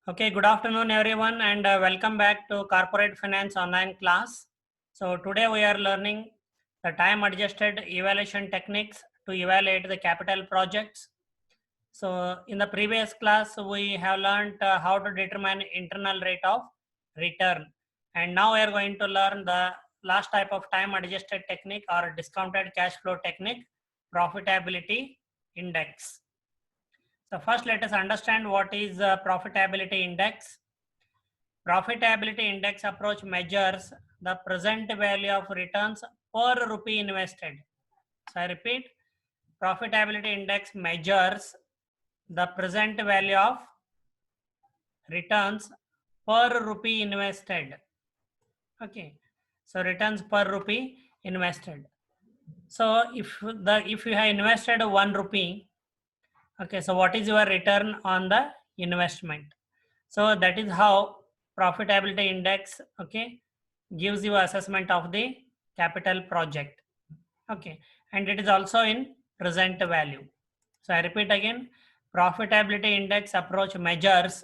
Okay, good afternoon everyone and welcome back to Corporate Finance online class. So today we are learning the time adjusted evaluation techniques to evaluate the capital projects. So in the previous class we have learned how to determine internal rate of return, and now we are going to learn the last type of time adjusted technique or discounted cash flow technique, profitability index. So first let us understand what is profitability index. Profitability index approach measures the present value of returns per rupee invested. So I repeat, profitability index measures the present value of returns per rupee invested. Okay, so returns per rupee invested. So if you have invested 1 rupee, okay, so what is your return on the investment? So that is how profitability index, okay, gives you assessment of the capital project. Okay, and it is also in present value. So I repeat again, profitability index approach measures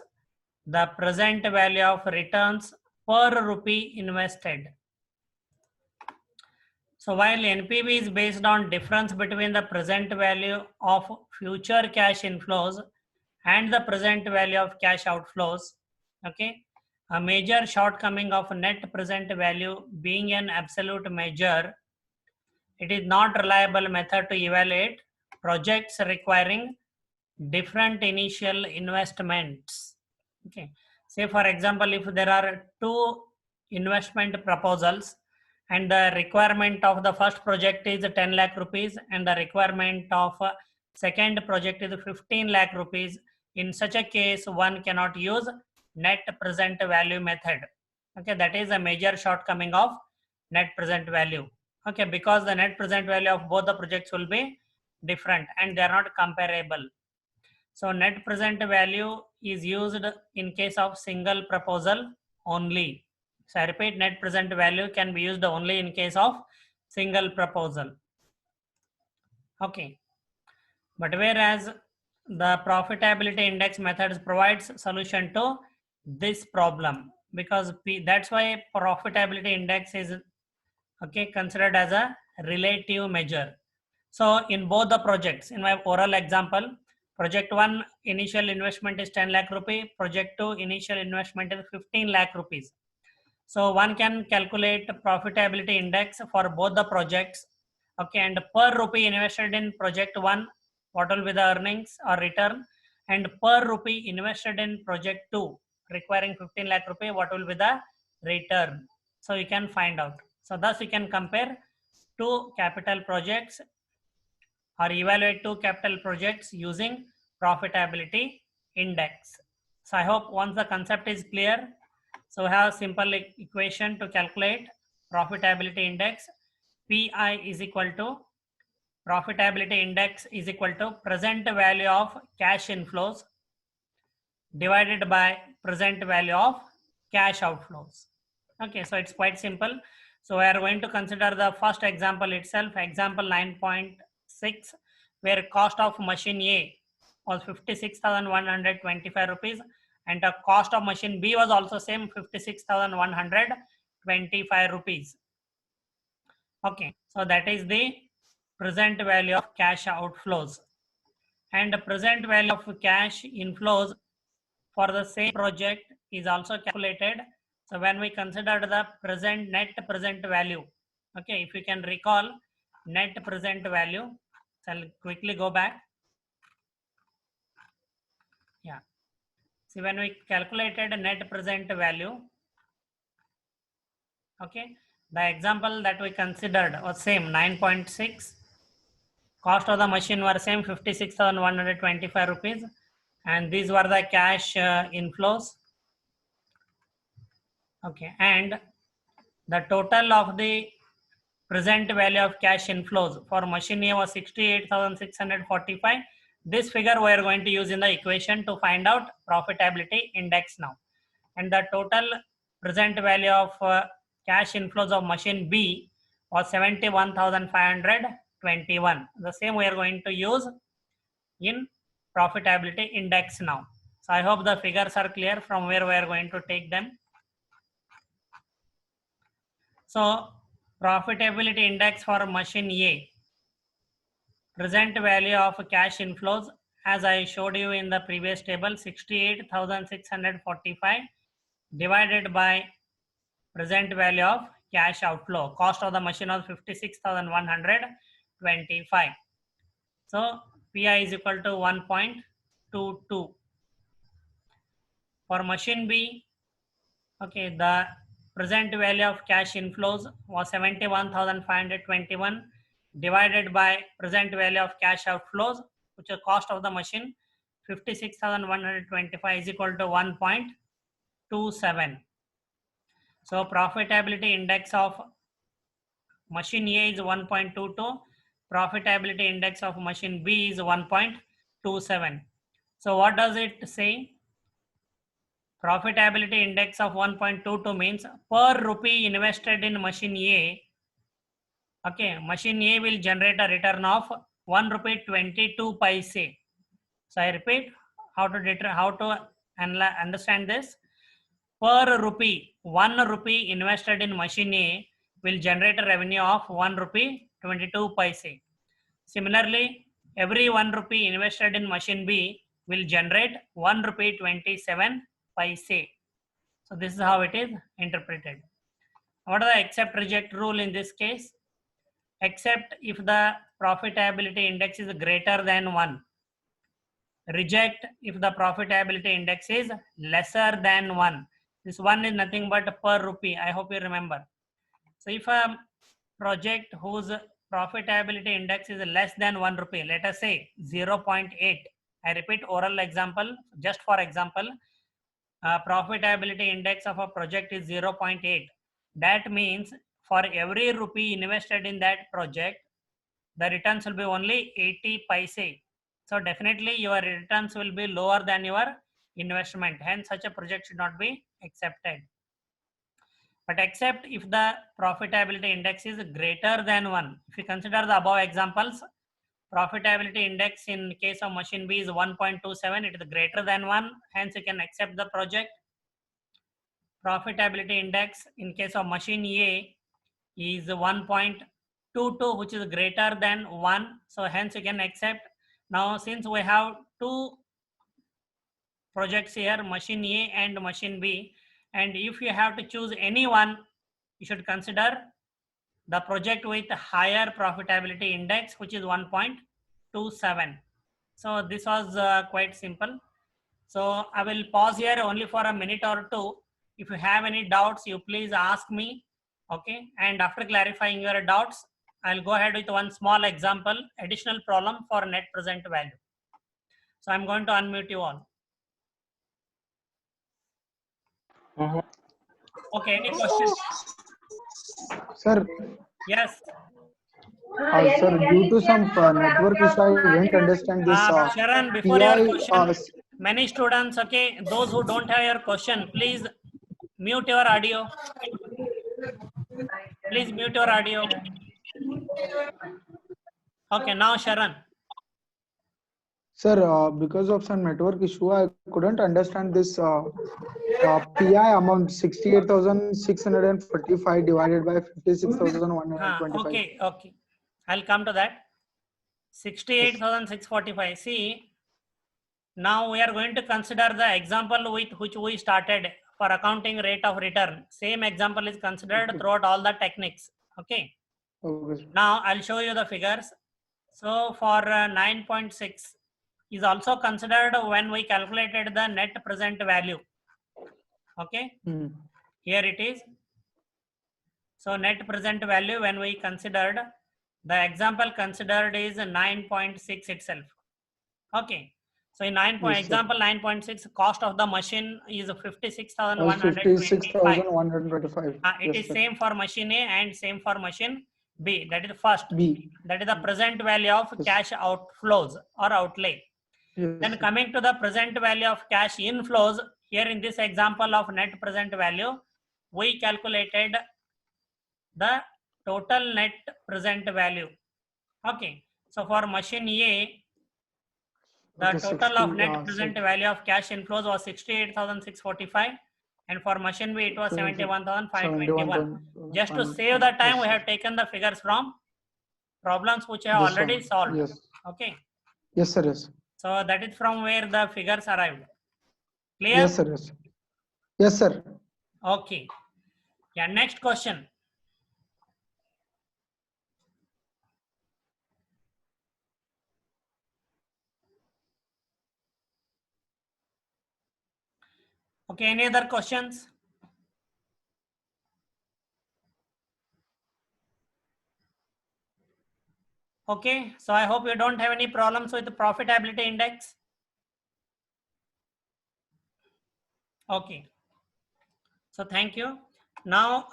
the present value of returns per rupee invested. So while NPV is based on difference between the present value of future cash inflows and the present value of cash outflows, okay, a major shortcoming of net present value being an absolute measure, it is not reliable method to evaluate projects requiring different initial investments. Okay, say for example, if there are two investment proposals and the requirement of the first project is 10 lakh rupees and the requirement of second project is 15 lakh rupees, in such a case one cannot use net present value method. Okay, that is a major shortcoming of net present value. Okay, because the net present value of both the projects will be different and they are not comparable. So net present value is used in case of single proposal only. So I repeat, net present value can be used only in case of single proposal. Okay, but whereas the profitability index methods provides solution to this problem, because that's why profitability index is, okay, considered as a relative measure. So in both the projects, in my oral example, project 1 initial investment is 10 lakh rupee, project 2 initial investment is 15 lakh rupees. So one can calculate profitability index for both the projects. Okay, and per rupee invested in project 1, what will be the earnings or return, and per rupee invested in project 2 requiring 15 lakh rupee, what will be the return. So you can find out. So thus you can compare two capital projects or evaluate two capital projects using profitability index. So I hope once the concept is clear, so we have a simple equation to calculate profitability index. PI is equal to profitability index is equal to present value of cash inflows divided by present value of cash outflows. Okay, so it's quite simple. So we are going to consider the first example itself, example 9.6, where cost of machine A was 56,125 rupees and the cost of machine B was also same 56,125 rupees. Okay, so that is the present value of cash outflows, and the present value of cash inflows for the same project is also calculated. So when we consider the net present value, okay, if you can recall net present value, so I'll quickly go back. Yeah, see, when we calculated net present value, okay, the example that we considered was same 9.6. Cost of the machine were same 56,125 rupees, and these were the cash inflows. Okay, and the total of the present value of cash inflows for machine A was 68,645. This figure we are going to use in the equation to find out profitability index now. And the total present value of cash inflows of machine B was 71,521. The same we are going to use in profitability index now. So I hope the figures are clear from where we are going to take them. So profitability index for machine A, present value of cash inflows, as I showed you in the previous table, 68,645 divided by present value of cash outflow. Cost of the machine was 56,125. So PI is equal to 1.22. For machine B, okay, the present value of cash inflows was 71,521 divided by present value of cash outflows, which is cost of the machine, 56,125 is equal to 1.27. So profitability index of machine A is 1.22. Profitability index of machine B is 1.27. So what does it say? Profitability index of 1.22 means per rupee invested in machine A, okay, machine A will generate a return of 1 rupee 22 paise. So I repeat, how to understand this. Per rupee, 1 rupee invested in machine A will generate a revenue of 1 rupee 22 paise. Similarly, every 1 rupee invested in machine B will generate 1 rupee 27 paise. So this is how it is interpreted. What is the accept reject rule in this case? Except if the profitability index is greater than 1. Reject if the profitability index is lesser than 1. This 1 is nothing but per rupee. I hope you remember. So if a project whose profitability index is less than 1 rupee, let us say 0.8. I repeat, oral example, just for example, profitability index of a project is 0.8. That means for every rupee invested in that project, the returns will be only 80 paise. So definitely your returns will be lower than your investment. Hence, such a project should not be accepted. But except if the profitability index is greater than 1. If you consider the above examples, profitability index in case of machine B is 1.27. It is greater than 1. Hence, you can accept the project. Profitability index in case of machine A is 1.22, which is greater than 1. So hence you can accept. Now since we have two projects here, machine A and machine B, and if you have to choose any one, you should consider the project with higher profitability index, which is 1.27. So this was quite simple. So I will pause here only for a minute or two. If you have any doubts, you please ask me. Okay. And after clarifying your doubts, I'll go ahead with one small example, additional problem for net present value. So I'm going to unmute you all. Okay. Any questions? Sir. Yes. Sir, due to some network issue, I didn't understand this. Sharon, before your PI, question, many students, okay, those who don't have your question, please mute your audio. Please mute your audio. Okay, now Sharon. Sir, because of some network issue, I couldn't understand this PI amount 68,645 divided by 56,125. Okay. I'll come to that. 68,645. See, now we are going to consider the example with which we started for accounting rate of return. Same example is considered throughout all the techniques. Okay. Now I'll show you the figures. So for 9.6 is also considered when we calculated the net present value. Okay. Here it is. So net present value when we considered, the example considered is 9.6 itself. Okay. So in example 9.6, cost of the machine is 56,125. It is same for machine A and same for machine B. That is the first. B. That is the present value of cash outflows or outlay. Then coming to the present value of cash inflows, here in this example of net present value, we calculated the total net present value. Okay. So for machine A, The Okay, total of 60, net present value of cash inflows was 68,645, and for machine B it was 71,521. Just to save the time, Yes, we sir. have taken the figures from problems which I have This already one. solved. Yes. Okay, Yes, sir. Yes. so that is from where the figures arrived. Clear? Yes, sir. Yes. Yes, sir. Okay. Yeah, next question. Okay, any other questions? Okay, so I hope you don't have any problems with the profitability index. Okay, so thank you. Now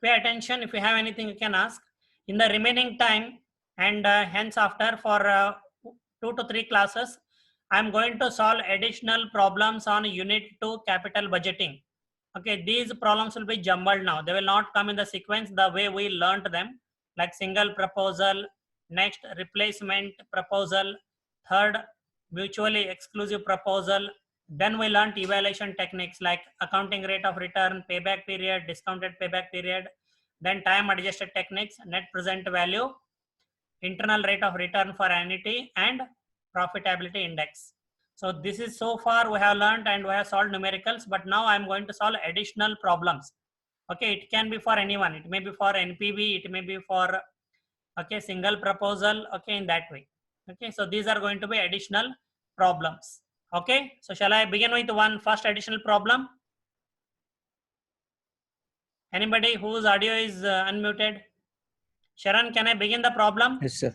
pay attention. If you have anything, you can ask. In the remaining time and hence after for 2 to 3 classes, I'm going to solve additional problems on unit 2 capital budgeting. Okay, these problems will be jumbled now. They will not come in the sequence the way we learnt them, like single proposal, next replacement proposal, third mutually exclusive proposal. Then we learnt evaluation techniques like accounting rate of return, payback period, discounted payback period, then time adjusted techniques, net present value, internal rate of return for annuity, and profitability index. So this is so far we have learned and we have solved numericals, but now I'm going to solve additional problems. Okay, it can be for anyone. It may be for NPV, it may be for okay single proposal. Okay, in that way. Okay, so these are going to be additional problems. Okay, so shall I begin with one first additional problem? Anybody whose audio is unmuted? Sharon, can I begin the problem? Yes, sir.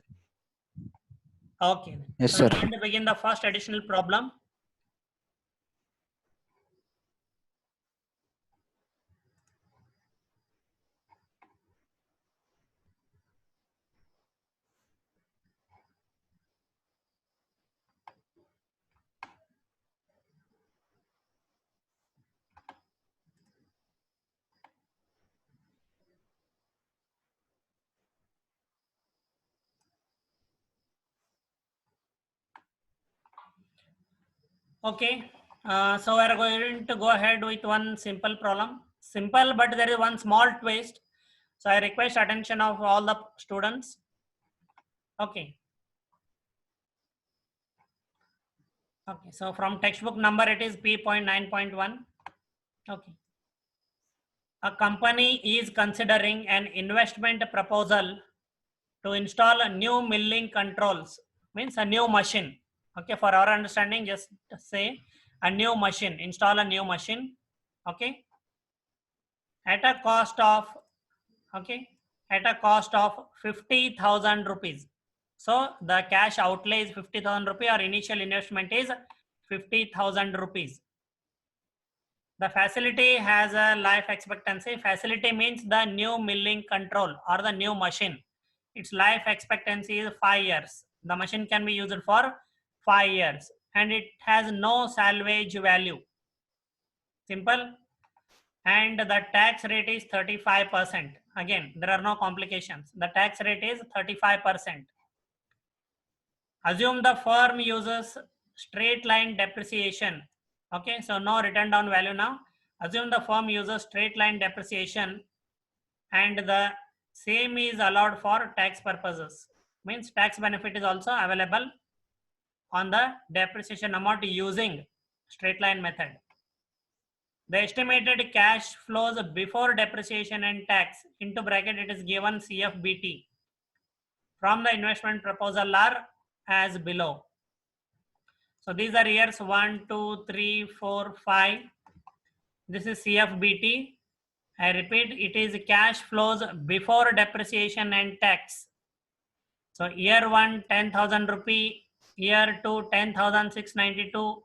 Okay. Yes, So I'm sir. going to begin the first additional problem. Okay, so we are going to go ahead with one simple problem. Simple, but there is one small twist. So I request attention of all the students. Okay. Okay, so from textbook number it is P.9.1. Okay. A company is considering an investment proposal to install a new milling controls, means a new machine. Okay, for our understanding, just say a new machine, install a new machine. Okay, at a cost of, okay, at a cost of 50,000 rupees. So the cash outlay is 50,000 rupees, or initial investment is 50,000 rupees. The facility has a life expectancy. Facility means the new milling control or the new machine. Its life expectancy is 5 years. The machine can be used for 5 years and it has no salvage value. Simple. And the tax rate is 35%. Again, there are no complications. The tax rate is 35%. Assume the firm uses straight line depreciation. Okay, so no written down value now. Assume the firm uses straight line depreciation and the same is allowed for tax purposes. Means tax benefit is also available on the depreciation amount using straight line method. The estimated cash flows before depreciation and tax, into bracket it is given CFBT, from the investment proposal are as below. So these are years 1, 2, 3, 4, 5. This is CFBT. I repeat, it is cash flows before depreciation and tax. So year 1, 10,000 rupee. Year 2, 10,692.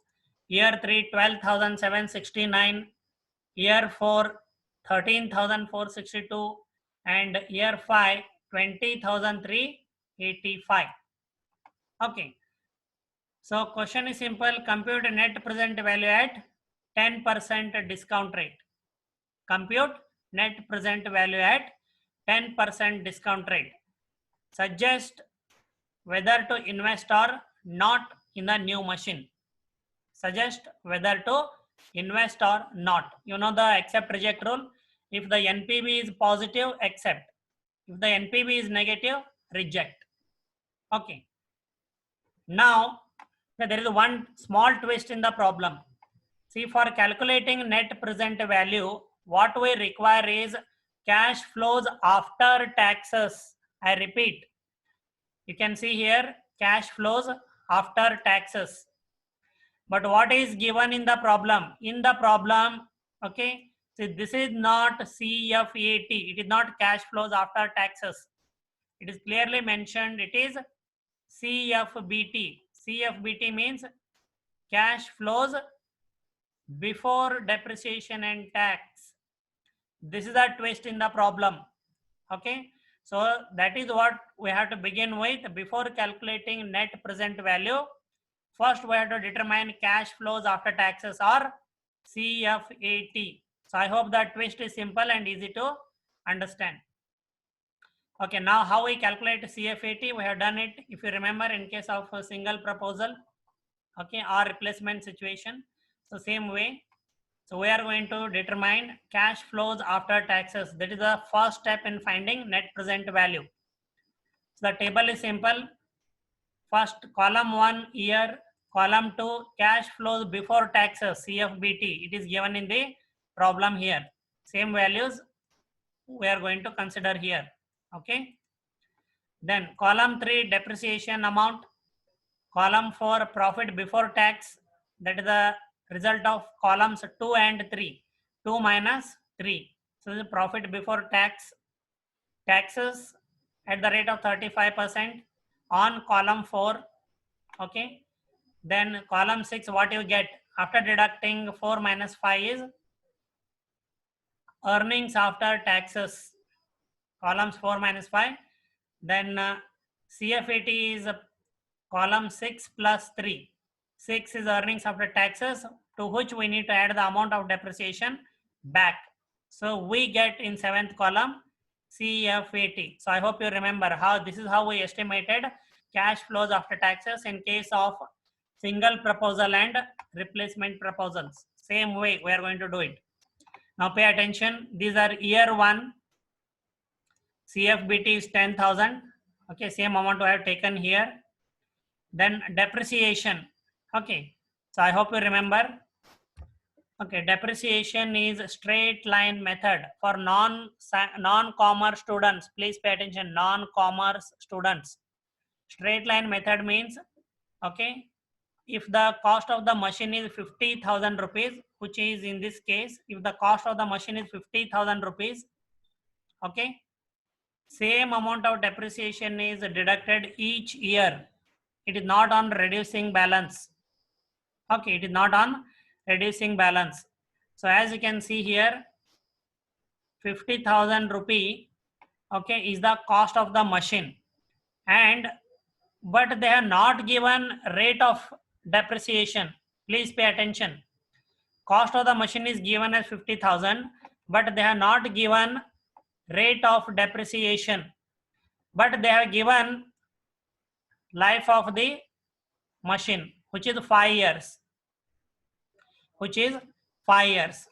Year 3, 12,769. Year 4, 13,462. And year 5, 20,385. Okay. So question is simple. Compute net present value at 10% discount rate. Compute net present value at 10% discount rate. Suggest whether to invest or not in the new machine. Suggest whether to invest or not. You know the accept reject rule. If the NPV is positive, accept. If the NPV is negative, reject. Okay. Now, there is one small twist in the problem. See, for calculating net present value, what we require is cash flows after taxes. I repeat, you can see here cash flows after taxes. But what is given in the problem? In the problem, okay, see, this is not CFAT. It is not cash flows after taxes. It is clearly mentioned. It is CFBT. CFBT means cash flows before depreciation and tax. This is a twist in the problem. Okay, so that is what we have to begin with. Before calculating net present value, first we have to determine cash flows after taxes or CFAT. So I hope that twist is simple and easy to understand. Okay, now how we calculate CFAT? We have done it, if you remember, in case of a single proposal, okay, or replacement situation. So same way. So we are going to determine cash flows after taxes. That is the first step in finding net present value. So the table is simple. First, column 1 year, column 2 cash flows before taxes, CFBT. It is given in the problem here. Same values we are going to consider here. Okay. Then column 3 depreciation amount, column 4 profit before tax. That is the result of columns 2 and 3. 2 minus 3. So this is profit before taxes at the rate of 35% on column 4. Okay. Then column 6, what you get after deducting 4 minus 5 is earnings after taxes. Columns 4 minus 5. Then CFAT is column 6 plus 3. 6 is earnings after taxes, to which we need to add the amount of depreciation back. So we get in 7th column CFAT. So I hope you remember how this is how we estimated cash flows after taxes in case of single proposal and replacement proposals. Same way we are going to do it. Now pay attention. These are year 1. CFBT is 10,000. Okay, same amount I have taken here. Then depreciation. Okay, so I hope you remember. Okay, depreciation is straight line method for non-commerce students. Please pay attention, non-commerce students. Straight line method means, okay, if the cost of the machine is 50,000 rupees, which is in this case, if the cost of the machine is 50,000 rupees, okay, same amount of depreciation is deducted each year. It is not on reducing balance. Okay, it is not on reducing balance. So as you can see here, 50,000 rupee, okay, is the cost of the machine, and but they have not given rate of depreciation. Please pay attention. Cost of the machine is given as 50,000, but they have not given rate of depreciation, but they have given life of the machine, which is 5 years. Which is 5 years.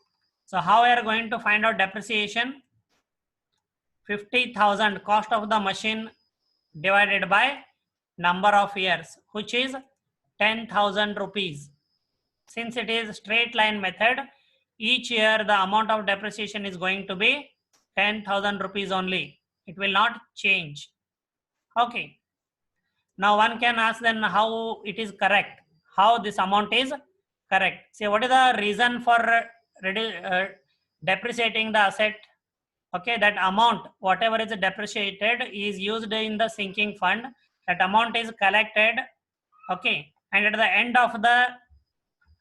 So how we are going to find out depreciation? 50,000 cost of the machine divided by number of years, which is 10,000 rupees. Since it is straight line method, each year the amount of depreciation is going to be 10,000 rupees only. It will not change. Okay. Now one can ask then how it is correct, how this amount is correct. See, what is the reason for depreciating the asset? Okay, that amount, whatever is depreciated, is used in the sinking fund. That amount is collected, okay, and at the end of the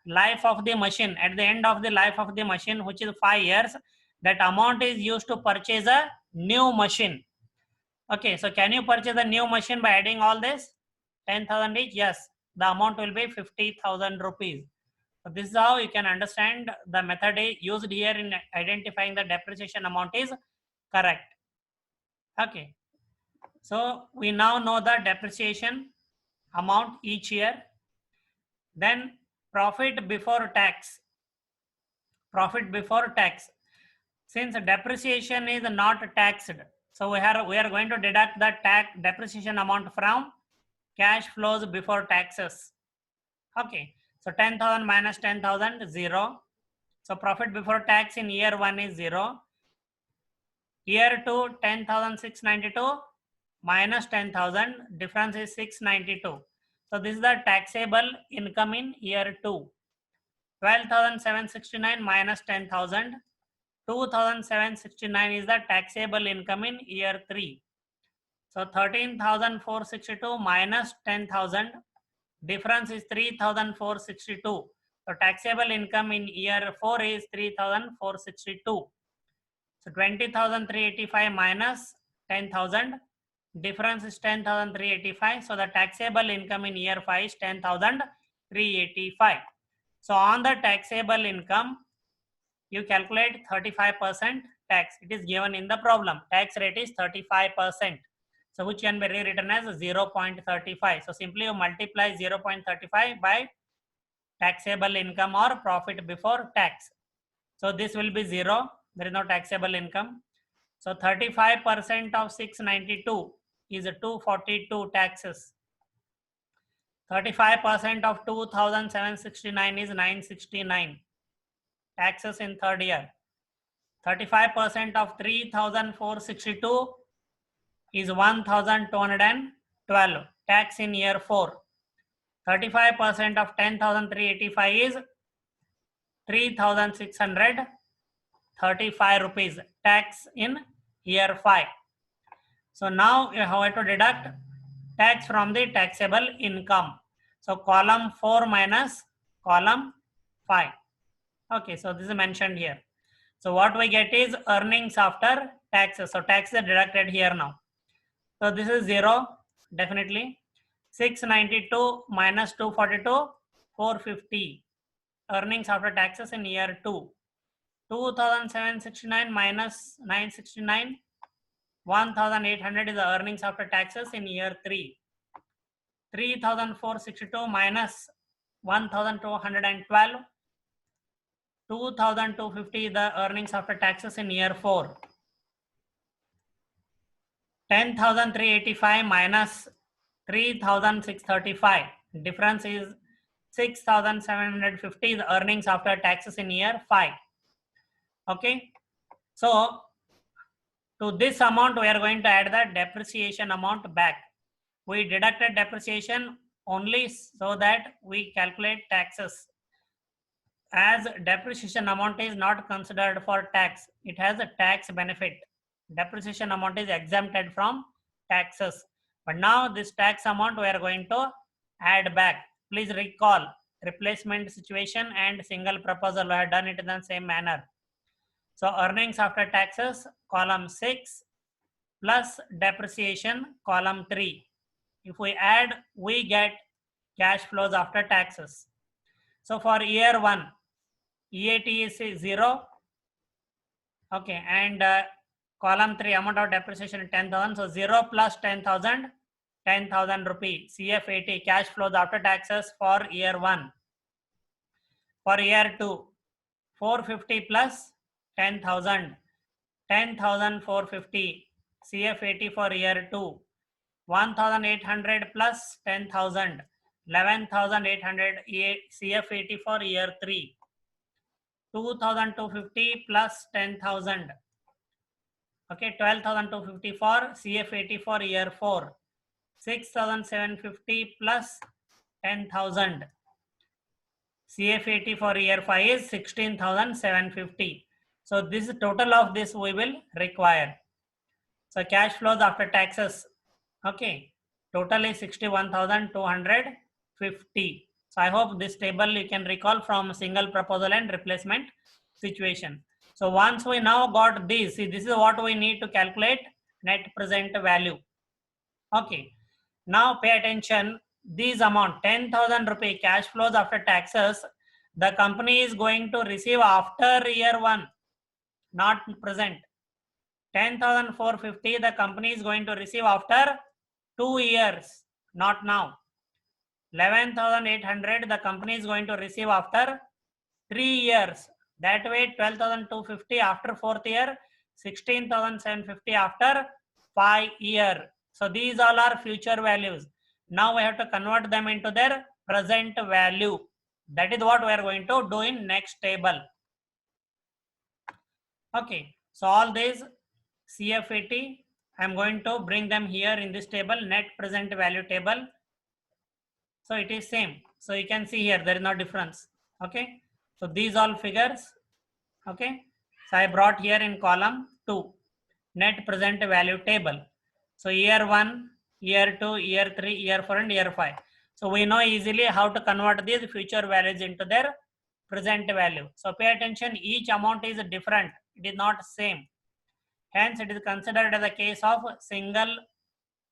life of the machine, which is 5 years, that amount is used to purchase a new machine. Okay, so can you purchase a new machine by adding all this? 10,000 each? Yes, the amount will be 50,000 rupees. So this is how you can understand the method used here in identifying the depreciation amount is correct. Okay, so we now know the depreciation amount each year. Then profit before tax. Profit before tax. Since depreciation is not taxed, so we are going to deduct the tax depreciation amount from cash flows before taxes. Okay, so 10,000 minus 10,000, 0. So profit before tax in year 1 is 0. Year 2, 10,692 minus 10,000, difference is 692. So this is the taxable income in year 2. 12,769 minus 10,000, 2,769 is the taxable income in year 3. So 13,462 minus 10,000, difference is 3,462. So taxable income in year 4 is 3,462. So 20,385 minus 10,000, difference is 10,385. So the taxable income in year 5 is 10,385. So on the taxable income, you calculate 35% tax. It is given in the problem. Tax rate is 35%. So which can be rewritten as 0.35. So simply you multiply 0.35 by taxable income or profit before tax. So this will be 0. There is no taxable income. So 35% of 692 is 242 taxes. 35% of 2,769 is 969 taxes in third year. 35% of 3,462 is 1,212 tax in year 4. 35% of 10,385 is 3,635 rupees tax in year 5. So now you have to deduct tax from the taxable income. So column 4 minus column 5. Okay, so this is mentioned here. So what we get is earnings after taxes. So taxes are deducted here now. So this is 0, definitely. 692 minus 242, 450. Earnings after taxes in year 2. 2,769 minus 969, 1,800 is the earnings after taxes in year 3. 3,462 minus 1,212, 2,250 is the earnings after taxes in year 4. 10,385 minus 3,635. Difference is 6,750 is the earnings after taxes in year 5. Okay. So to this amount, we are going to add the depreciation amount back. We deducted depreciation only so that we calculate taxes. As depreciation amount is not considered for tax, it has a tax benefit. Depreciation amount is exempted from taxes. But now this tax amount we are going to add back. Please recall replacement situation and single proposal. We have done it in the same manner. So earnings after taxes, column 6 plus depreciation, column 3. If we add, we get cash flows after taxes. So for year 1, EAT is 0. Okay, and column 3, amount of depreciation 10,000. So 0 plus 10,000, 10,000 rupee. CF80, cash flows after taxes for year 1. For year 2, 450 plus 10,000, 10,450. CF80 for year 2. 1,800 plus 10,000, 11,800. CF80 for year 3. 2,250 plus 10,000. Okay, 12,250 for CF80 for year 4. 6,750 plus 10,000. CF80 for year 5 is 16,750. So this total of this we will require. So cash flows after taxes. Okay, total is 61,250. So I hope this table you can recall from single proposal and replacement situation. So once we now got this, see, this is what we need to calculate net present value. Okay, now pay attention. This amount 10,000 rupee cash flows after taxes, the company is going to receive after year 1, not present. 10,450 the company is going to receive after 2 years, not now. 11,800 the company is going to receive after 3 years. That way 12,250 after 4th year, 16,750 after 5 year. So these all are future values. Now we have to convert them into their present value. That is what we are going to do in next table. Okay, so all these CFAT, I am going to bring them here in this table, net present value table. So it is same. So you can see here there is no difference. Okay, so these all figures. Okay, so I brought here in column 2 net present value table. So year 1, year 2, year 3, year 4 and year 5. So we know easily how to convert these future values into their present value. So pay attention, each amount is different, it is not same. Hence it is considered as a case of single,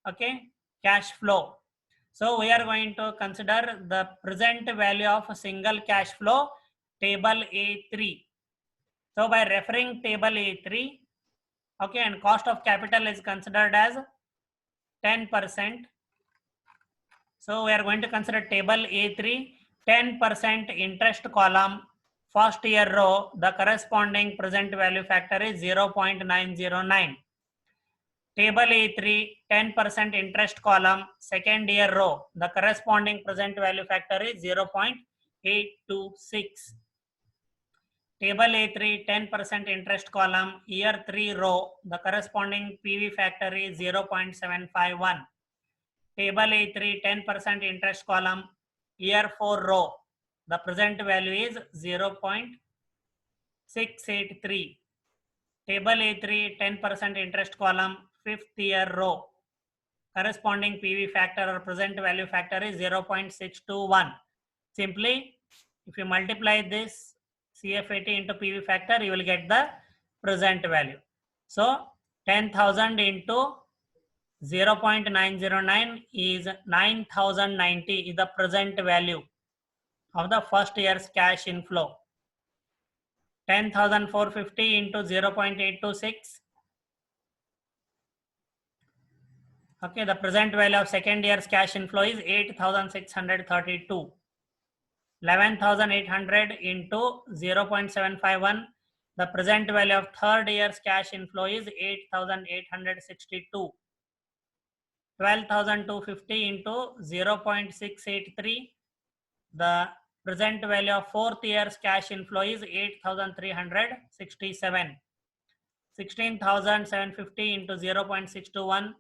okay, cash flow. So we are going to consider the present value of a single cash flow, table A3. So by referring table A3, okay, and cost of capital is considered as 10%. So we are going to consider table A3, 10% interest column, first year row, the corresponding present value factor is 0.909. Table A3, 10% interest column, second year row, the corresponding present value factor is 0.826. Table A3, 10% interest column, year 3 row, the corresponding PV factor is 0.751. Table A3, 10% interest column, year 4 row, the present value is 0.683. Table A3, 10% interest column, 5th year row, corresponding PV factor or present value factor is 0.621. Simply, if you multiply this CFAT into PV factor, you will get the present value. So 10,000 into 0.909 is 9,090 is the present value of the first year's cash inflow. 10,450 into 0.826. Okay, the present value of second year's cash inflow is 8,632. 11,800 into 0.751. The present value of third year's cash inflow is 8,862. 12,250 into 0.683. The present value of fourth year's cash inflow is 8,367. 16,750 into 0.621.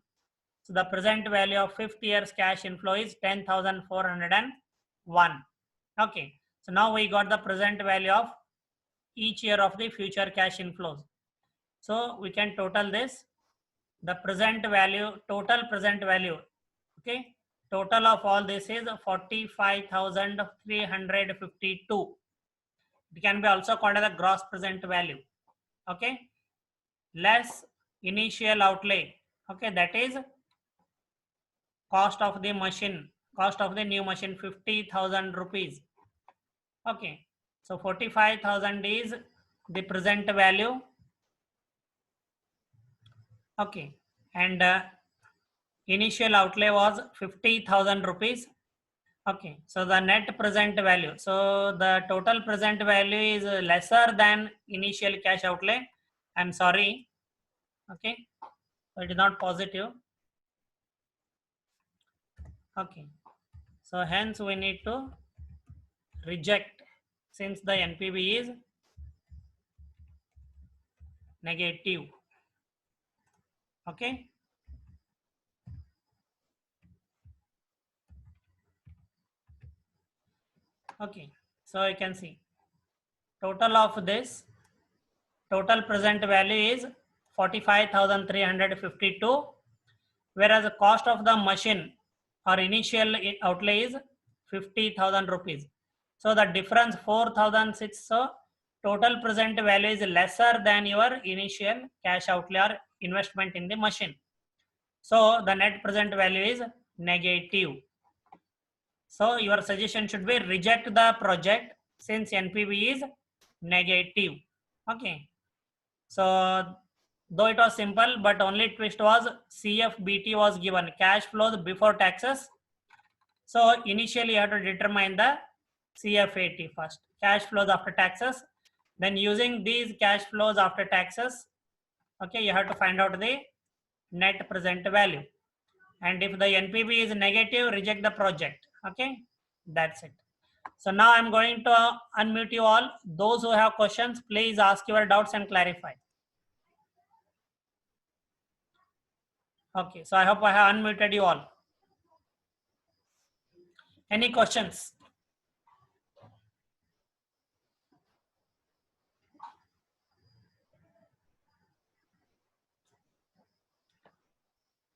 So the present value of fifth year's cash inflow is 10,401. Okay, so now we got the present value of each year of the future cash inflows. So we can total this. The present value, total present value, okay, total of all this is 45,352. It can be also called as a gross present value. Okay, less initial outlay. Okay, that is cost of the machine, cost of the new machine, 50,000 rupees. Okay, so 45,000 is the present value. Okay, and initial outlay was 50,000 rupees. Okay, so the net present value, so the total present value is lesser than initial cash outlay. I'm sorry. Okay, so it is not positive. Okay, so hence we need to reject, since the NPV is negative. Okay, okay, so you can see total of this, total present value is 45,352, whereas the cost of the machine or initial outlay is 50,000 rupees. So the difference 4,006. So total present value is lesser than your initial cash outlay or investment in the machine. So the net present value is negative. So your suggestion should be reject the project since NPV is negative. Okay. So though it was simple, but only twist was CFBT was given, cash flows before taxes. So initially you have to determine the CFAT first, cash flows after taxes. Then using these cash flows after taxes, okay, you have to find out the net present value. And if the NPV is negative, reject the project. Okay, that's it. So now I'm going to unmute you all. Those who have questions, please ask your doubts and clarify. Okay, so I hope I have unmuted you all. Any questions?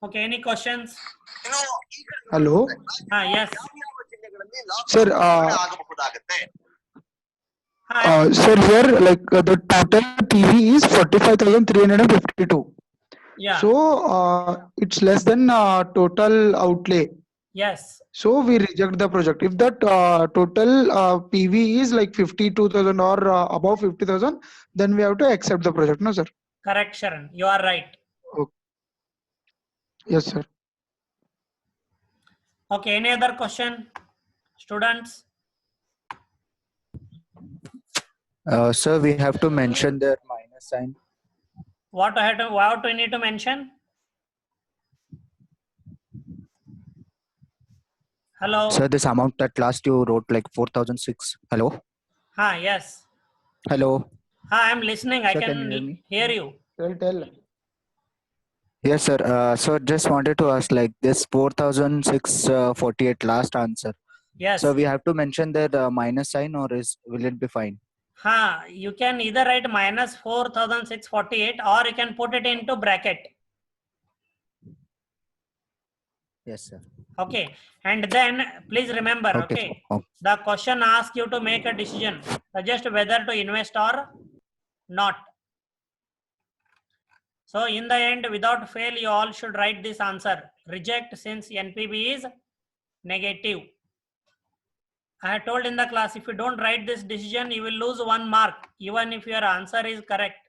Okay, any questions? Hello. Yes. Sir, sir, here the total PV is 45,352. Yeah. So it's less than total outlay. Yes. So we reject the project. If that total PV is like 52,000 or above 50,000, then we have to accept the project. No, sir. Correct, Sharon. You are right. Okay. Yes, sir. Okay, any other question, students? Sir, we have to mention their minus sign. What we need to mention? Hello. Sir, this amount that last you wrote like 4,006. Hello. Yes. Hello. I'm listening. Sir, I can can you hear me? hear you. Tell. Yes, sir. So just wanted to ask, like this 4,648 last answer. Yes. So we have to mention that minus sign, or will it be fine? You can either write minus 4,648 or you can put it into bracket. Yes, sir. Okay, and then please remember, okay, the question asks you to make a decision, suggest whether to invest or not. So in the end, without fail, you all should write this answer: reject, since NPV is negative. I had told in the class, if you don't write this decision, you will lose 1 mark, even if your answer is correct,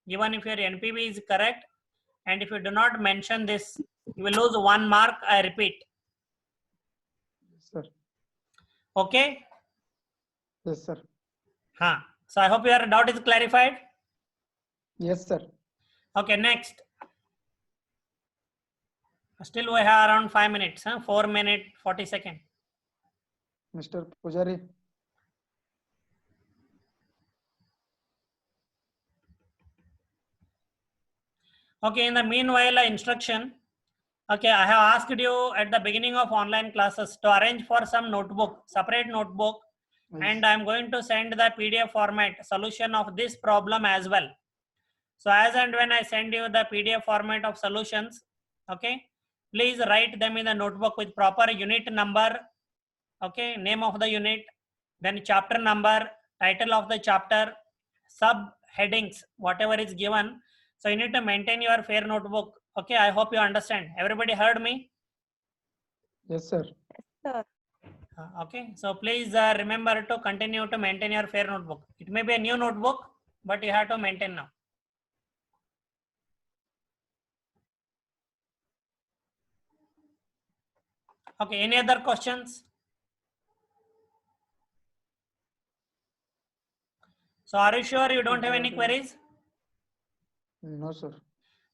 even if your NPV is correct, and if you do not mention this, you will lose 1 mark. I repeat. Sir. Okay. Yes, sir. So I hope your doubt is clarified. Yes, sir. Okay, next. Still we have around 5 minutes, 4 minutes, 40 seconds. Mr. Pujari. Okay, in the meanwhile, instruction. Okay, I have asked you at the beginning of online classes to arrange for some notebook, separate notebook, and I'm going to send the PDF format solution of this problem as well. So as and when I send you the PDF format of solutions, okay, please write them in the notebook with proper unit number, okay, name of the unit, then chapter number, title of the chapter, sub headings, whatever is given. So you need to maintain your fair notebook. Okay, I hope you understand. Everybody heard me? Yes, sir. Yes, sir. Okay, so please remember to continue to maintain your fair notebook. It may be a new notebook, but you have to maintain now. Okay, any other questions? So are you sure you don't have any queries? No, sir.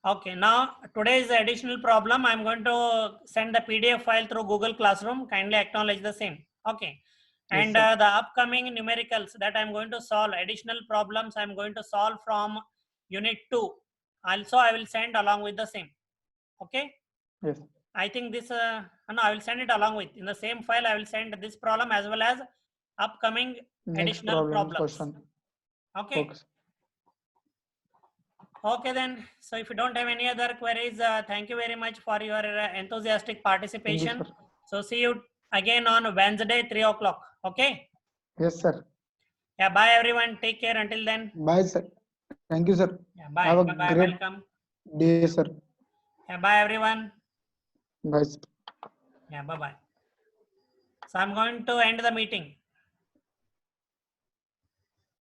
Okay, now today's additional problem, I'm going to send the PDF file through Google Classroom. Kindly acknowledge the same. Okay. And Yes, the upcoming numericals that I'm going to solve, additional problems I'm going to solve from Unit 2. Also, I will send along with the same. Okay. Yes. I think this, no, I will send it along with, in the same file, I will send this problem as well as upcoming additional problems. Question. Okay. Okay then. So if you don't have any other queries, thank you very much for your enthusiastic participation. Thank you, So see you again on Wednesday, 3 o'clock. Okay. Yes, sir. Yeah. Bye everyone. Take care until then. Bye, sir. Thank you, sir. Yeah. Bye. Have a Bye. great Welcome. day, sir. Yeah. Bye everyone. Bye, sir. Yeah. Bye bye. So I'm going to end the meeting.